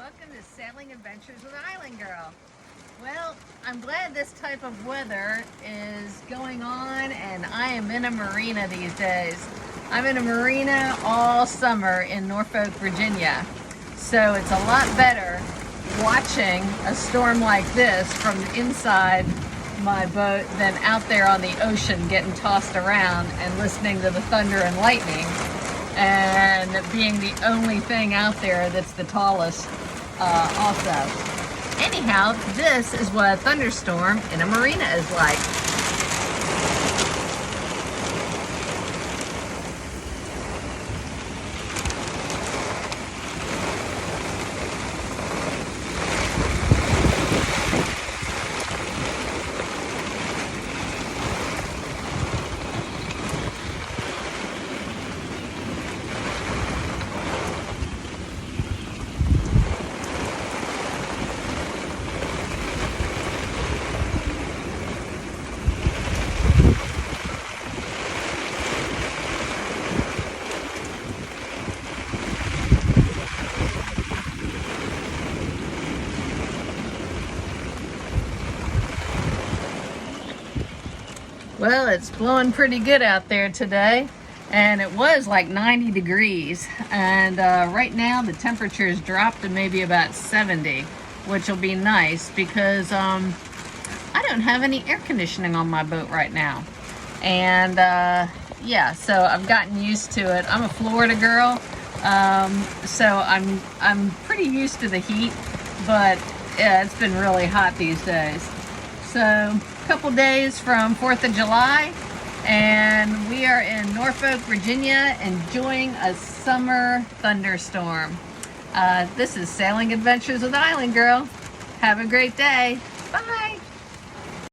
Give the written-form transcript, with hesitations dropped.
Welcome to Sailing Adventures with Island Girl. Well, I'm glad this type of weather is going on and I am in a marina these days. I'm in a marina all summer in Norfolk, Virginia. So it's a lot better watching a storm like this from inside my boat than out there on the ocean getting tossed around and listening to the thunder and lightning and being the only thing out there that's the tallest also. Anyhow, this is what a thunderstorm in a marina is like. Well, it's blowing pretty good out there today, and it was like 90 degrees, and right now the temperature's dropped to maybe about 70, which will be nice because I don't have any air conditioning on my boat right now. And yeah, so I've gotten used to it. I'm a Florida girl, so I'm pretty used to the heat, but yeah, it's been really hot these days. So a couple days from 4th of July, and we are in Norfolk, Virginia, enjoying a summer thunderstorm. This is Sailing Adventures with Island Girl. Have a great day. Bye.